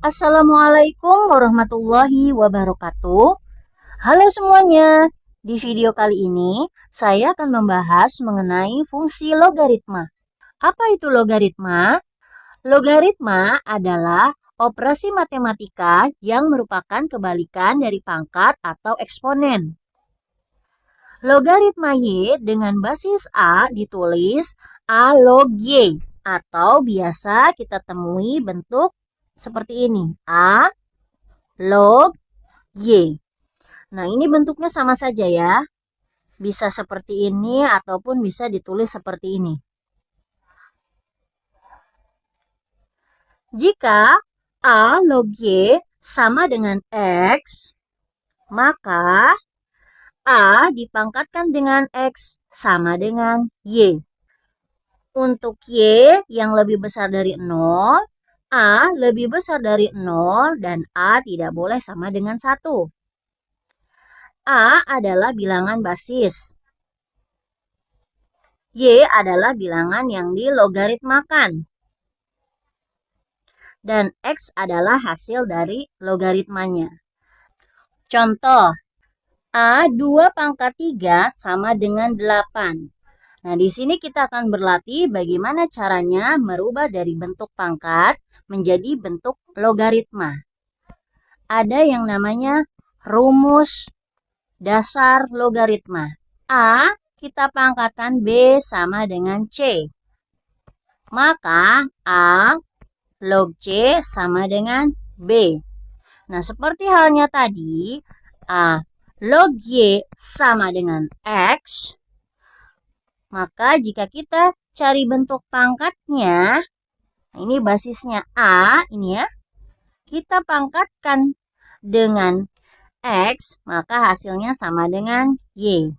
Assalamualaikum warahmatullahi wabarakatuh. Halo semuanya. Di video kali ini, saya akan membahas mengenai fungsi logaritma. Apa itu logaritma? Logaritma adalah operasi matematika yang merupakan kebalikan dari pangkat atau eksponen. Logaritma Y dengan basis A ditulis A log Y atau biasa kita temui bentuk seperti ini, A log Y. Nah, ini bentuknya sama saja ya. Bisa seperti ini ataupun bisa ditulis seperti ini. Jika A log Y sama dengan X, maka A dipangkatkan dengan X sama dengan Y. Untuk Y yang lebih besar dari 0, A lebih besar dari 0 dan A tidak boleh sama dengan 1. A adalah bilangan basis. Y adalah bilangan yang dilogaritmakan. Dan X adalah hasil dari logaritmanya. Contoh, A 2 pangkat 3 sama dengan 8. Nah, di sini kita akan berlatih bagaimana caranya merubah dari bentuk pangkat menjadi bentuk logaritma. Ada yang namanya rumus dasar logaritma. A kita pangkatkan B sama dengan C. Maka A log C sama dengan B. Nah, seperti halnya tadi, A log Y sama dengan X. Maka jika kita cari bentuk pangkatnya, ini basisnya A, ini ya, kita pangkatkan dengan X, maka hasilnya sama dengan Y.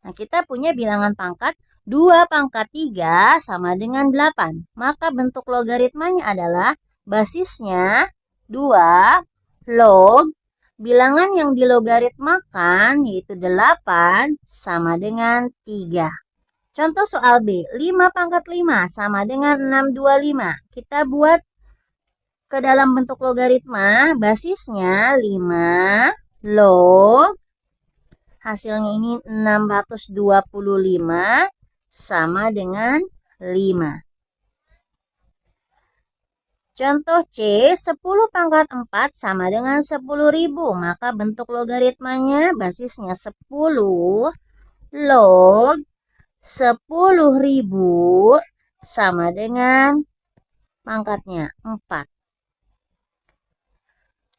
Nah, kita punya bilangan pangkat 2 pangkat 3 sama dengan 8. Maka bentuk logaritmanya adalah basisnya 2 log bilangan yang dilogaritmakan yaitu 8 sama dengan 3. Contoh soal B, 5 pangkat 5 sama dengan 625. Kita buat ke dalam bentuk logaritma, basisnya 5 log, hasilnya ini 625 sama dengan 5. Contoh C, 10 pangkat 4 sama dengan 10.000. Maka bentuk logaritmanya basisnya 10 log 10.000 sama dengan pangkatnya 4.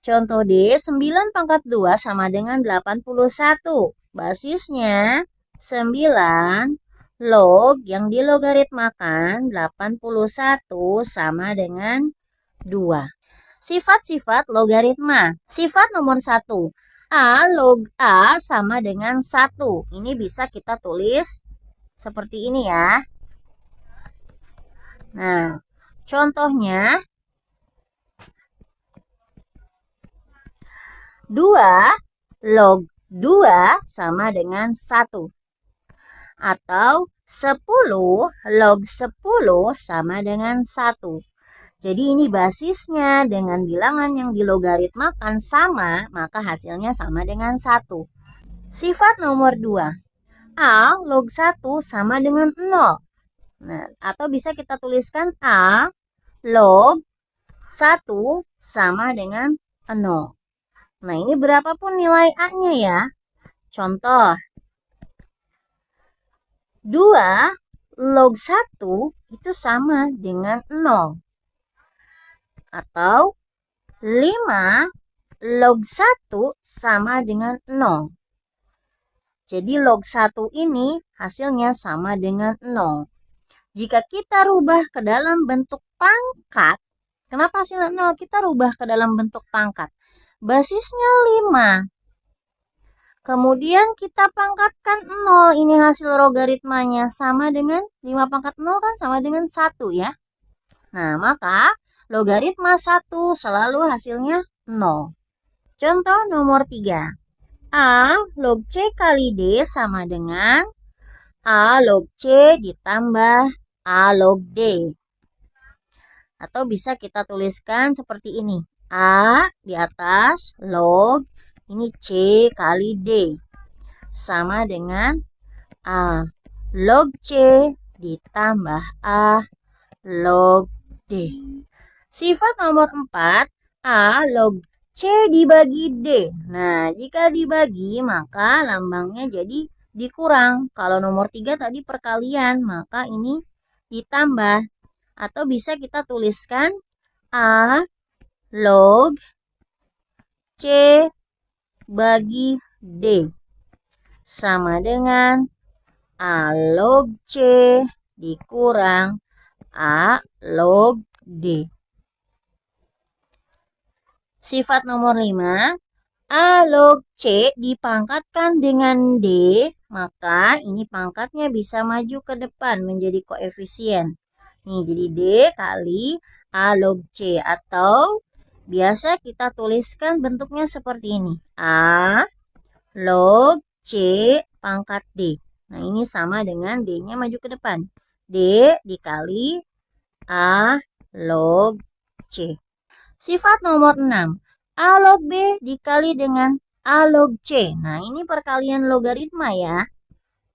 Contoh D, 9 pangkat 2 sama dengan 81. Basisnya 9 log yang dilogaritmakan 81 sama dengan 2. Sifat-sifat logaritma. Sifat nomor 1. A log A sama dengan 1. Ini bisa kita tulis seperti ini ya. Nah, contohnya 2 log 2 sama dengan 1. Atau 10 log 10 sama dengan 1. Jadi ini basisnya dengan bilangan yang dilogaritmakan sama, maka hasilnya sama dengan 1. Sifat nomor 2. A log 1 sama dengan 0. Nah, atau bisa kita tuliskan A log 1 sama dengan 0. Nah, ini berapapun nilai A-nya ya. Contoh, 2 log 1 itu sama dengan 0. Atau 5 log 1 sama dengan 0. Jadi log 1 ini hasilnya sama dengan 0. Jika kita rubah ke dalam bentuk pangkat, kenapa hasilnya 0? Kita rubah ke dalam bentuk pangkat. Basisnya 5. Kemudian kita pangkatkan 0. Ini hasil logaritmanya sama dengan 5 pangkat 0 kan sama dengan 1 ya. Nah, maka logaritma 1 selalu hasilnya 0. Contoh nomor 3. A log C kali D sama dengan A log C ditambah A log D. Atau bisa kita tuliskan seperti ini. A di atas log, ini C kali D. Sama dengan A log C ditambah A log D. Sifat nomor 4, A log C dibagi D. Nah, jika dibagi maka lambangnya jadi dikurang. Kalau nomor 3 tadi perkalian, maka ini ditambah. Atau bisa kita tuliskan A log C bagi D sama dengan A log C dikurang A log D. Sifat nomor 5, A log C dipangkatkan dengan D, maka ini pangkatnya bisa maju ke depan menjadi koefisien. Nih, jadi D kali A log C, atau biasa kita tuliskan bentuknya seperti ini. A log C pangkat D. Nah, ini sama dengan D-nya maju ke depan. D dikali A log C. Sifat nomor 6, A log B dikali dengan A log C. Nah, ini perkalian logaritma ya.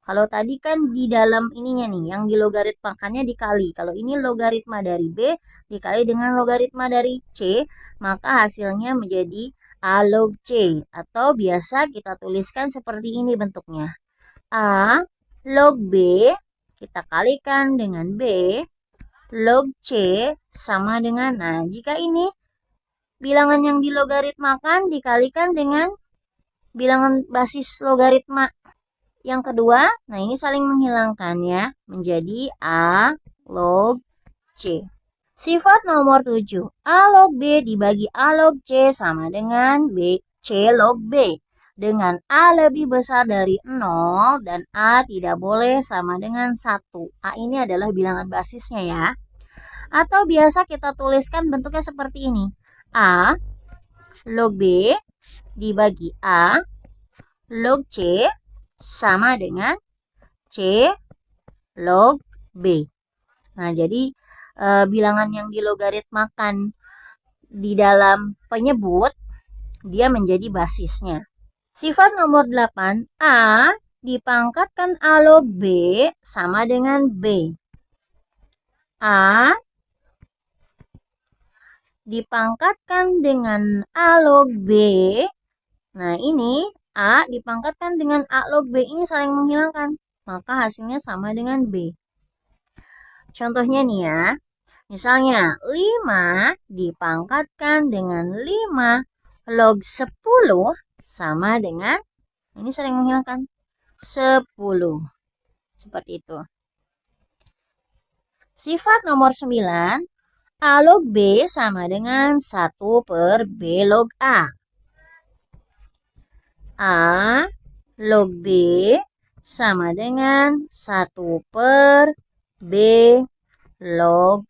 Kalau tadi kan di dalam ininya nih, yang di logaritmakannya dikali. Kalau ini logaritma dari B dikali dengan logaritma dari C, maka hasilnya menjadi A log C. Atau biasa kita tuliskan seperti ini bentuknya. A log B kita kalikan dengan B log C sama dengan, nah jika ini bilangan yang dilogaritmakan dikalikan dengan bilangan basis logaritma yang kedua, nah ini saling menghilangkan ya, menjadi A log C. Sifat nomor 7, A log B dibagi A log C sama dengan C log B. Dengan A lebih besar dari 0 dan A tidak boleh sama dengan 1. A ini adalah bilangan basisnya ya. Atau biasa kita tuliskan bentuknya seperti ini. A log B dibagi A log C sama dengan C log B. Nah, jadi bilangan yang dilogaritmakan di dalam penyebut, dia menjadi basisnya. Sifat nomor 8, A dipangkatkan A log B sama dengan B. A dipangkatkan dengan A log B. Nah, ini A dipangkatkan dengan A log B ini saling menghilangkan. Maka hasilnya sama dengan B. Contohnya nih ya. Misalnya 5 dipangkatkan dengan 5 log 10 sama dengan, ini saling menghilangkan, 10. Seperti itu. Sifat nomor 9. A log B sama dengan 1 per B log A. A log B sama dengan 1 per B log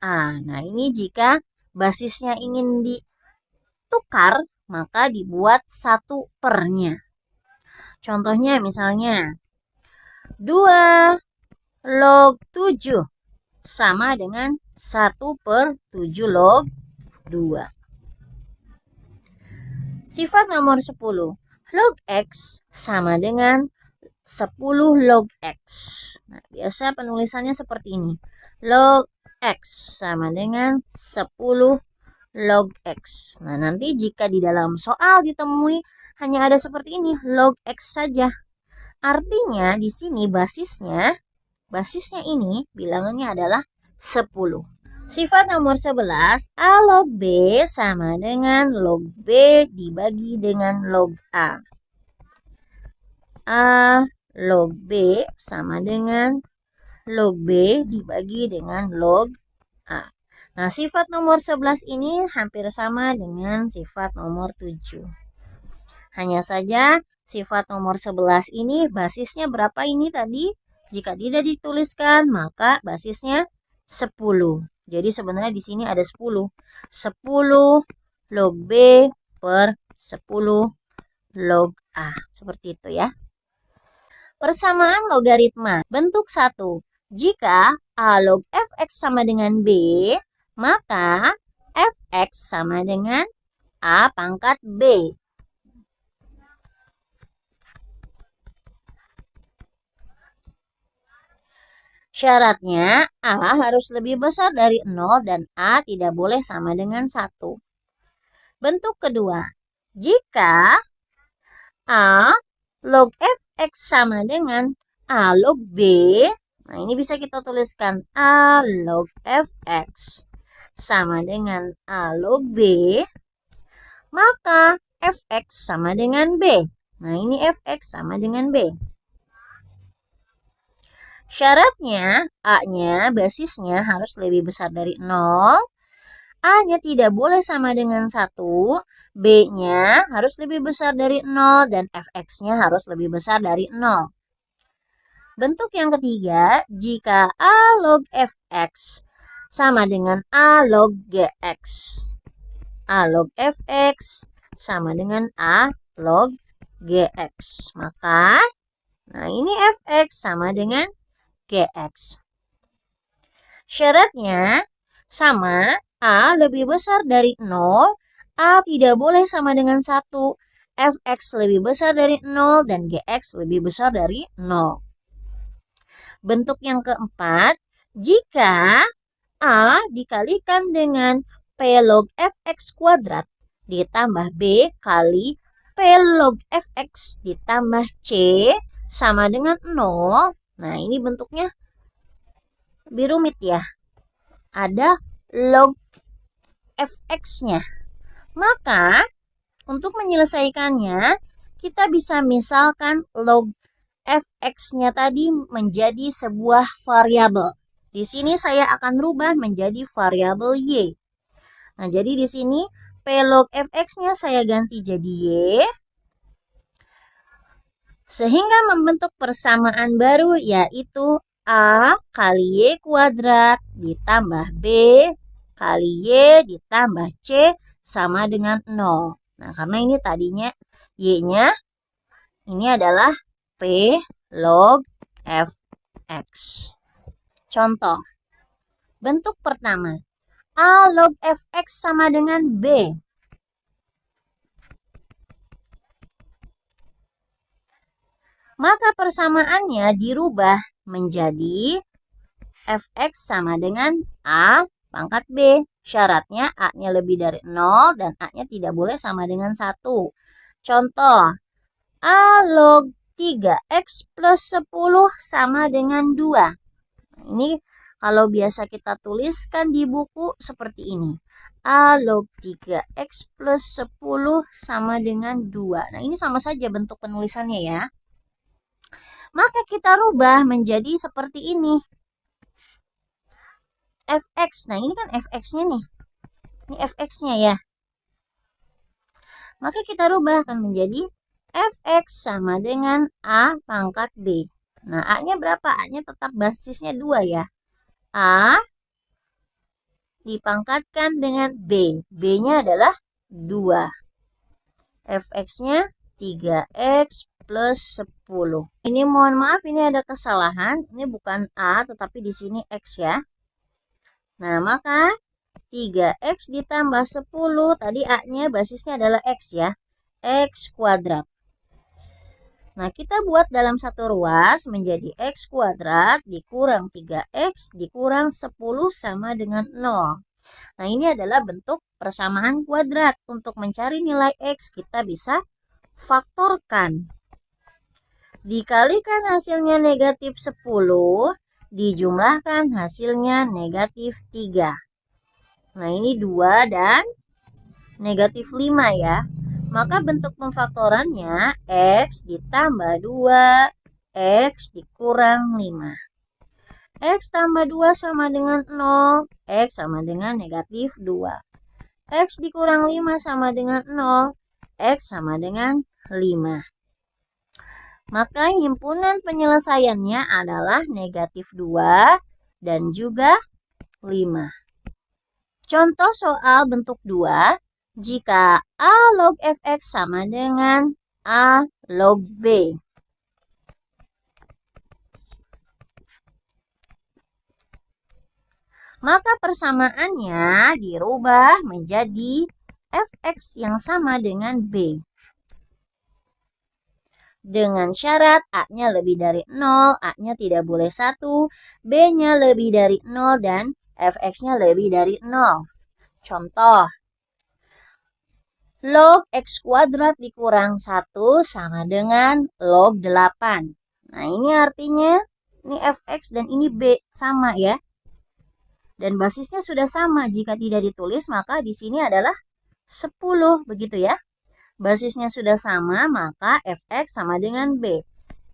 A. Nah, ini jika basisnya ingin ditukar, maka dibuat 1 pernya. Contohnya misalnya 2 log 7 sama dengan 1 per 7 log 2. Sifat nomor 10. Log X sama dengan 10 log X. Nah, biasa penulisannya seperti ini. Log X sama dengan 10 log X. Nah, nanti jika di dalam soal ditemui hanya ada seperti ini, log X saja. Artinya di sini basisnya ini bilangannya adalah 10. Sifat nomor 11, A log B sama dengan log B dibagi dengan log A. A log B sama dengan log B dibagi dengan log A. Nah, sifat nomor 11 ini hampir sama dengan sifat nomor 7. Hanya saja sifat nomor 11 ini basisnya berapa ini tadi? Jika tidak dituliskan, maka basisnya 10. Jadi sebenarnya di sini ada 10. 10 log B per 10 log A. Seperti itu ya. Persamaan logaritma. Bentuk 1. Jika A log fx sama dengan B, Maka fx sama dengan A pangkat B. Syaratnya A harus lebih besar dari 0 dan A tidak boleh sama dengan 1. Bentuk kedua, jika A log fx sama dengan A log B, nah ini bisa kita tuliskan A log fx sama dengan A log B, maka fx sama dengan B. Nah ini fx sama dengan B. Syaratnya A-nya, basisnya harus lebih besar dari 0, A-nya tidak boleh sama dengan 1, B-nya harus lebih besar dari 0, dan fx-nya harus lebih besar dari 0. Bentuk yang ketiga, jika A log fx sama dengan A log gx. A log fx sama dengan A log gx. Maka, nah ini fx sama dengan gx. Syaratnya sama, A lebih besar dari 0, A tidak boleh sama dengan 1, fx lebih besar dari 0, dan gx lebih besar dari 0. Bentuk yang keempat, jika A dikalikan dengan P log fx kuadrat ditambah B kali P log fx ditambah C sama dengan 0. Nah, ini bentuknya lebih rumit ya. Ada log fx-nya. Maka, untuk menyelesaikannya, kita bisa misalkan log fx-nya tadi menjadi sebuah variabel. Di sini saya akan rubah menjadi variabel y. Nah, jadi di sini P log fx-nya saya ganti jadi y. Sehingga membentuk persamaan baru yaitu A kali Y kuadrat ditambah B kali Y ditambah C sama dengan 0. Nah, karena ini tadinya Y-nya ini adalah P log fx. Contoh, bentuk pertama, A log fx sama dengan B. Maka persamaannya dirubah menjadi fx sama dengan A pangkat B. Syaratnya A-nya lebih dari 0 dan A-nya tidak boleh sama dengan 1. Contoh, A log 3x plus 10 sama dengan 2. Nah, ini kalau biasa kita tuliskan di buku seperti ini. A log 3x plus 10 sama dengan 2. Nah, ini sama saja bentuk penulisannya ya. Maka kita rubah menjadi seperti ini. fx, nah ini kan fx-nya nih. Ini fx-nya ya. Maka kita rubah akan menjadi fx sama dengan A pangkat B. Nah, A-nya berapa? A-nya tetap basisnya 2 ya. A dipangkatkan dengan B. B-nya adalah 2. fx-nya 3x plus 10. Ini mohon maaf, ini ada kesalahan. Ini bukan A, tetapi di sini X ya. Nah, maka 3x ditambah 10, tadi A-nya basisnya adalah X ya. X kuadrat. Nah, kita buat dalam satu ruas menjadi X kuadrat dikurang 3x dikurang 10 sama dengan 0. Nah, ini adalah bentuk persamaan kuadrat. Untuk mencari nilai X, kita bisa faktorkan. Dikalikan hasilnya negatif 10, dijumlahkan hasilnya negatif 3. Nah, ini 2 dan negatif 5 ya. Maka bentuk pemfaktorannya X ditambah 2, X dikurang 5. X tambah 2 sama dengan 0, X sama dengan negatif 2. X dikurang 5 sama dengan 0, X sama dengan 5. Maka himpunan penyelesaiannya adalah negatif 2 dan juga 5. Contoh soal bentuk 2, jika A log fx sama dengan A log B. Maka persamaannya dirubah menjadi fx yang sama dengan b. Dengan syarat A-nya lebih dari 0, A-nya tidak boleh 1, B-nya lebih dari 0, dan fx-nya lebih dari 0. Contoh, log x kuadrat dikurang 1 sama dengan log 8. Nah, ini artinya ini fx dan ini b sama ya. Dan basisnya sudah sama. Jika tidak ditulis, maka di sini adalah 10, begitu ya. Basisnya sudah sama, maka fx sama dengan b.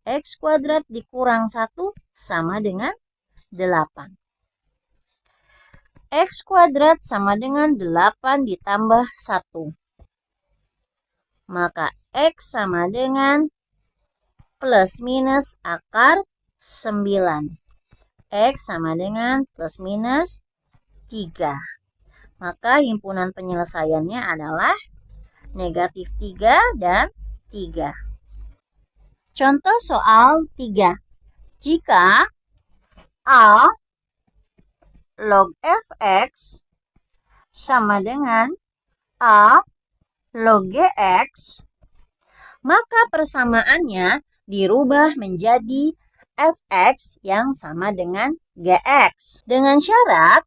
X kuadrat dikurang 1 sama dengan 8. X kuadrat sama dengan 8 ditambah 1. Maka X sama dengan plus minus akar 9. X sama dengan plus minus 3. Maka himpunan penyelesaiannya adalah negatif 3 dan 3. Contoh soal 3. Jika A log fx sama dengan A log gx, maka persamaannya dirubah menjadi fx yang sama dengan gx. Dengan syarat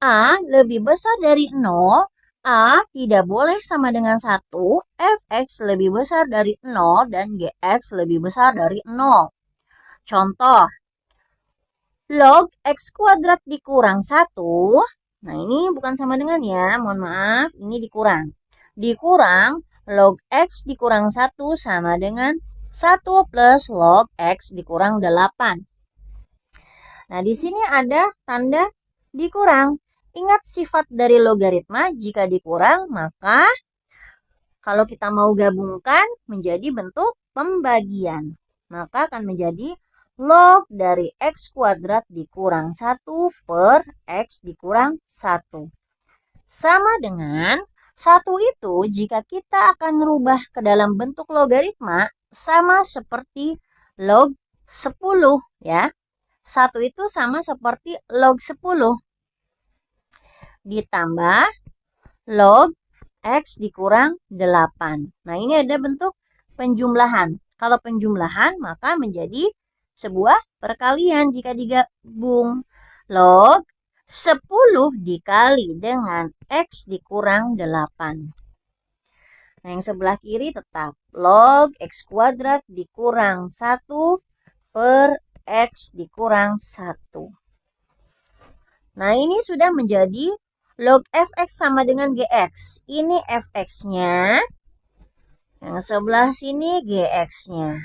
A lebih besar dari 0, A tidak boleh sama dengan 1, fx lebih besar dari 0, dan gx lebih besar dari 0. Contoh, log x kuadrat dikurang 1, nah ini bukan sama dengan ya, mohon maaf, ini dikurang. Dikurang log x dikurang 1 sama dengan 1 plus log x dikurang 8. Nah, di sini ada tanda dikurang. Ingat sifat dari logaritma, jika dikurang, maka kalau kita mau gabungkan menjadi bentuk pembagian. Maka akan menjadi log dari x kuadrat dikurang 1 per x dikurang 1. Sama dengan 1 itu jika kita akan merubah ke dalam bentuk logaritma sama seperti log 10 ya. 1 itu sama seperti log 10 ditambah log x dikurang 8. Nah, ini ada bentuk penjumlahan. Kalau penjumlahan maka menjadi sebuah perkalian jika digabung. Log 10 dikali dengan x dikurang 8. Nah, yang sebelah kiri tetap log x kuadrat dikurang 1 per x dikurang 1. Nah, ini sudah menjadi log fx sama dengan gx. Ini fx-nya. Yang sebelah sini gx-nya.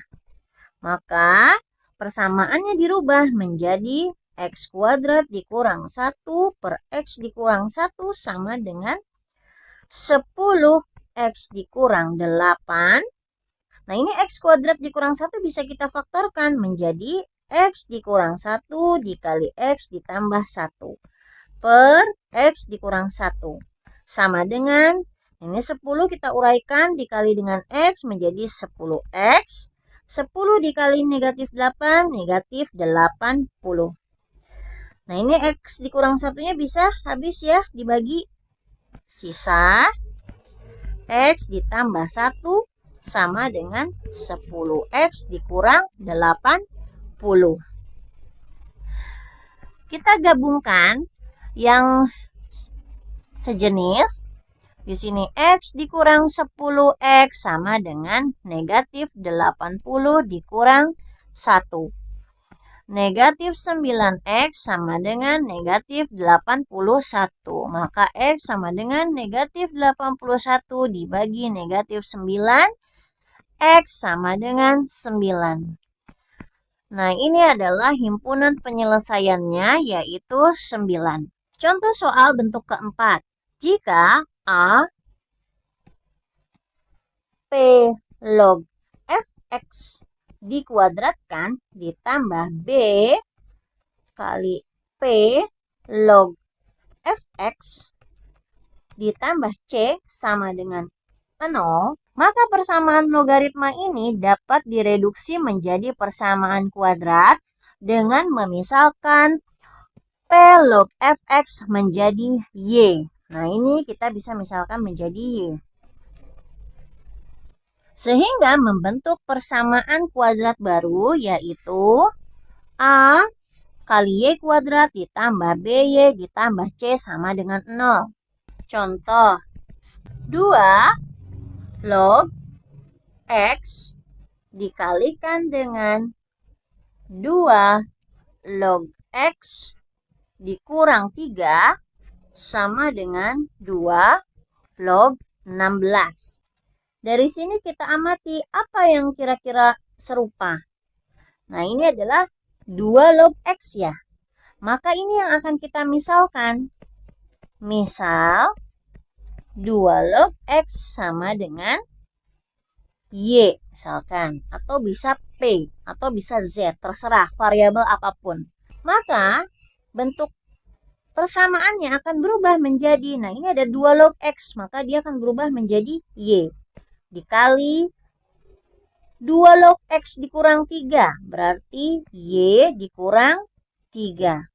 Maka persamaannya dirubah menjadi x kuadrat dikurang 1 per x dikurang 1 sama dengan 10 x dikurang 8. Nah, ini x kuadrat dikurang 1 bisa kita faktorkan menjadi x dikurang 1 dikali x ditambah 1 per x dikurang 1. Sama dengan, ini 10 kita uraikan dikali dengan x menjadi 10x. 10 dikali negatif 8, negatif 80. Nah, ini x dikurang 1-nya bisa habis ya, dibagi. Sisa x ditambah 1 sama dengan 10x dikurang 80. Kita gabungkan yang sejenis. Di sini x dikurang 10x sama dengan negatif 80 dikurang 1. Negatif 9x sama dengan negatif 81. Maka x sama dengan negatif 81 dibagi negatif 9. X sama dengan 9. Nah, ini adalah himpunan penyelesaiannya yaitu 9. Contoh soal bentuk keempat. Jika A P log fx dikuadratkan ditambah B kali P log fx ditambah C sama dengan 0, maka persamaan logaritma ini dapat direduksi menjadi persamaan kuadrat dengan memisalkan P log fx menjadi y. Nah, ini kita bisa misalkan menjadi y. Sehingga membentuk persamaan kuadrat baru, yaitu a kali y kuadrat ditambah by ditambah c sama dengan 0. Contoh, 2 log x dikalikan dengan 2 log x dikurang 3 sama dengan 2 log 16. Dari sini kita amati apa yang kira-kira serupa. Nah, ini adalah 2 log x ya. Maka ini yang akan kita misalkan. Misal 2 log x sama dengan y misalkan. Atau bisa p atau bisa z. Terserah variabel apapun. Maka bentuk persamaannya akan berubah menjadi. Nah, ini ada 2 log x. Maka dia akan berubah menjadi y. Dikali 2 log x dikurang 3. Berarti y dikurang 3.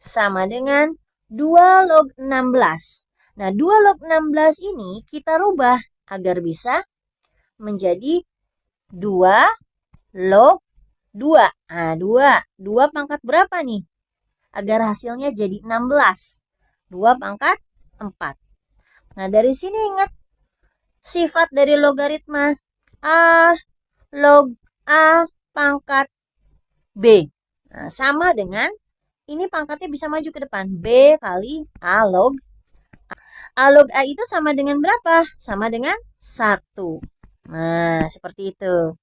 Sama dengan 2 log 16. Nah, 2 log 16 ini kita rubah agar bisa menjadi 2 log 2. Nah, 2 pangkat berapa nih? Agar hasilnya jadi 16. 2 pangkat 4. Nah, dari sini ingat sifat dari logaritma A log A pangkat B. Nah, sama dengan ini pangkatnya bisa maju ke depan. B kali A log A. A log A itu sama dengan berapa? Sama dengan 1. Nah, seperti itu.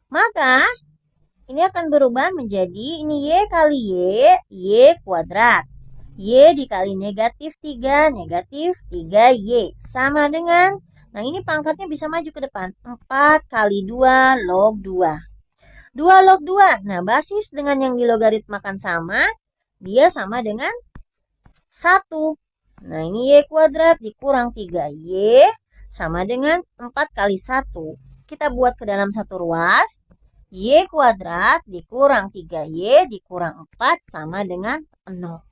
Maka ini akan berubah menjadi ini y kali y kuadrat. Y dikali negatif 3, negatif 3y. Sama dengan, nah ini pangkatnya bisa maju ke depan. 4 kali 2 log 2. 2 log 2. Nah, basis dengan yang dilogaritmakan sama, dia sama dengan 1. Nah, ini y kuadrat dikurang 3y sama dengan 4 kali 1. Kita buat ke dalam satu ruas. Y kuadrat dikurang 3y dikurang 4 sama dengan 0.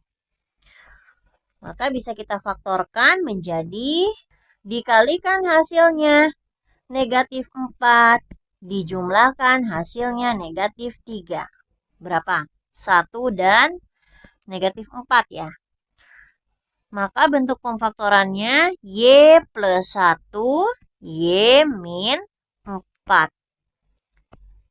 Maka bisa kita faktorkan menjadi dikalikan hasilnya negatif 4. Dijumlahkan hasilnya negatif 3. Berapa? 1 dan negatif 4 ya. Maka bentuk pemfaktorannya y plus 1, y min 4.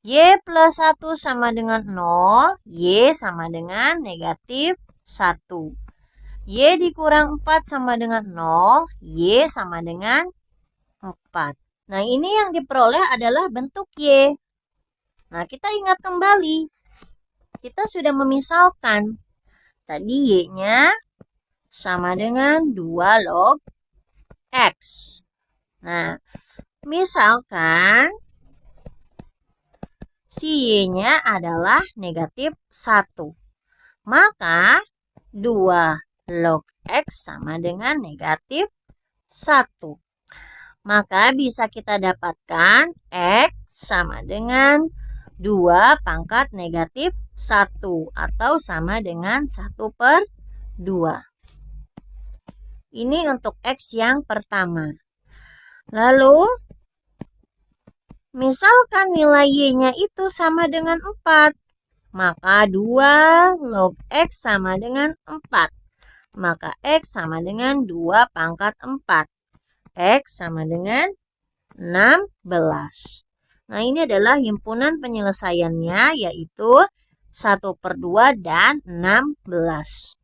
Y plus 1 sama dengan 0, y sama dengan negatif 1. Y dikurang 4 sama dengan 0, y sama dengan 4. Nah, ini yang diperoleh adalah bentuk y. Nah, kita ingat kembali. Kita sudah memisalkan. Tadi y-nya sama dengan 2 log x. Nah, misalkan si y-nya adalah negatif 1. Maka 2 log x sama dengan negatif 1. Maka bisa kita dapatkan x sama dengan 2 pangkat negatif 1 atau sama dengan 1/2. Ini untuk x yang pertama. Lalu, misalkan nilai y-nya itu sama dengan 4. Maka 2 log x sama dengan 4. Maka x sama dengan 2 pangkat 4. X sama dengan 16. Nah, ini adalah himpunan penyelesaiannya, yaitu 1/2 dan 16.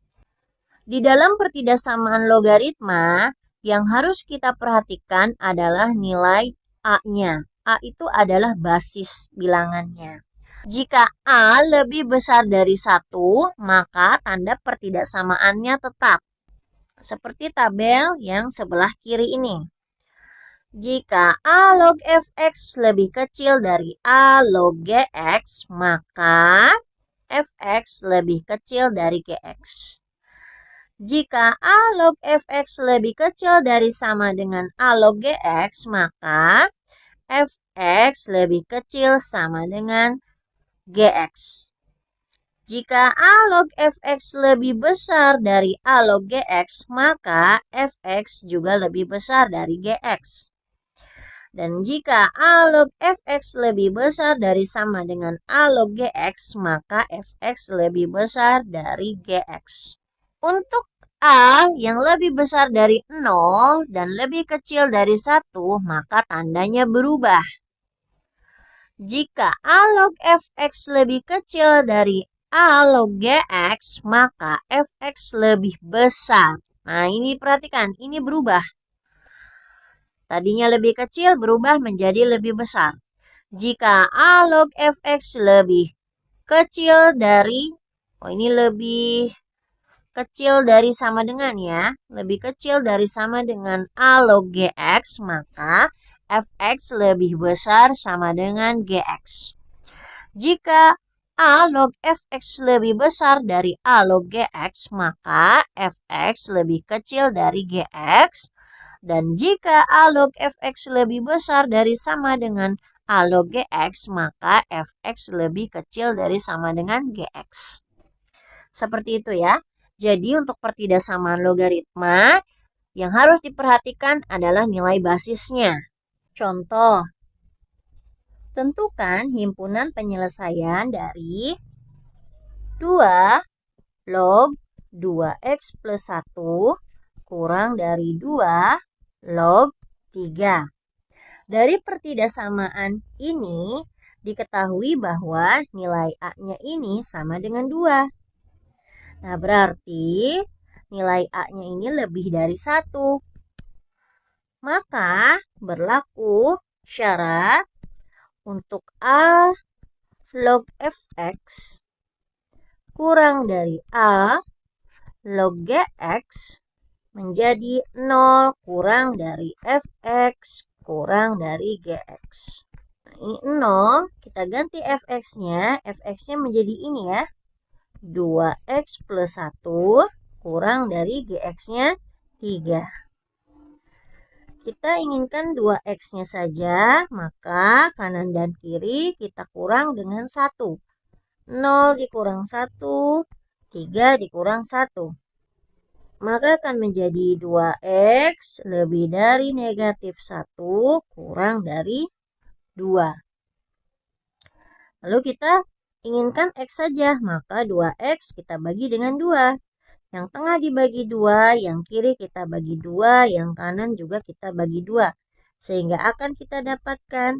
Di dalam pertidaksamaan logaritma, yang harus kita perhatikan adalah nilai A-nya. A itu adalah basis bilangannya. Jika A lebih besar dari 1, maka tanda pertidaksamaannya tetap. Seperti tabel yang sebelah kiri ini. Jika A log fx lebih kecil dari A log gx, maka fx lebih kecil dari gx. Jika A log fx lebih kecil dari sama dengan A log gx, maka fx lebih kecil sama dengan gx. Jika A log fx lebih besar dari A log gx, maka fx juga lebih besar dari gx. Dan jika A log fx lebih besar dari sama dengan A log gx, maka fx lebih besar dari gx. Untuk A yang lebih besar dari 0 dan lebih kecil dari 1, maka tandanya berubah. Jika A log fx lebih kecil dari A log gx, maka fx lebih besar. Nah, ini perhatikan, ini berubah. Tadinya lebih kecil berubah menjadi lebih besar. Jika A log fx lebih kecil dari, ini lebih kecil dari sama dengan ya, lebih kecil dari sama dengan A log gx, maka fx lebih besar sama dengan gx. Jika A log fx lebih besar dari A log gx, maka fx lebih kecil dari gx. Dan jika A log fx lebih besar dari sama dengan A log gx, maka fx lebih kecil dari sama dengan gx. Seperti itu ya. Jadi untuk pertidaksamaan logaritma, yang harus diperhatikan adalah nilai basisnya. Contoh, tentukan himpunan penyelesaian dari 2 log 2x plus 1 kurang dari 2 log 3. Dari pertidaksamaan ini diketahui bahwa nilai A-nya ini sama dengan 2. Nah, berarti nilai A-nya ini lebih dari 1. Maka berlaku syarat untuk A log fx kurang dari A log gx menjadi 0 kurang dari fx kurang dari gx. Nah, ini 0, kita ganti fx-nya. Fx-nya menjadi ini ya. 2x plus 1 kurang dari gx-nya 3. Kita inginkan 2x-nya saja, maka kanan dan kiri kita kurang dengan 1. 0 dikurang 1, 3 dikurang 1. Maka akan menjadi 2x lebih dari negatif 1 kurang dari 2. Lalu kita inginkan x saja, maka 2x kita bagi dengan 2. Yang tengah dibagi 2, yang kiri kita bagi 2, yang kanan juga kita bagi 2. Sehingga akan kita dapatkan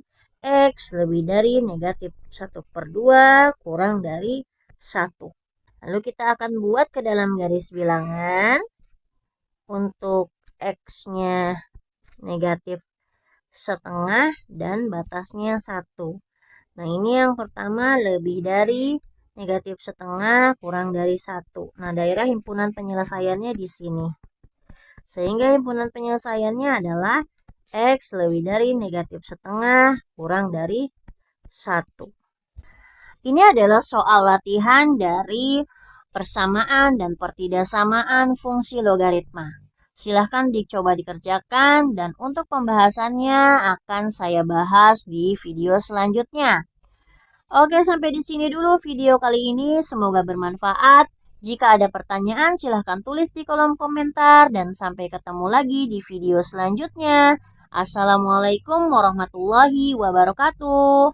x lebih dari negatif 1/2 kurang dari 1. Lalu kita akan buat ke dalam garis bilangan. Untuk x-nya negatif 1/2 dan batasnya 1. Nah, ini yang pertama lebih dari negatif 1/2 kurang dari 1. Nah, daerah himpunan penyelesaiannya di sini. Sehingga himpunan penyelesaiannya adalah x lebih dari negatif 1/2 kurang dari 1. Ini adalah soal latihan dari persamaan dan pertidaksamaan fungsi logaritma. Silahkan dicoba dikerjakan dan untuk pembahasannya akan saya bahas di video selanjutnya. Oke, sampai di sini dulu video kali ini. Semoga bermanfaat. Jika ada pertanyaan silahkan tulis di kolom komentar dan sampai ketemu lagi di video selanjutnya. Assalamualaikum warahmatullahi wabarakatuh.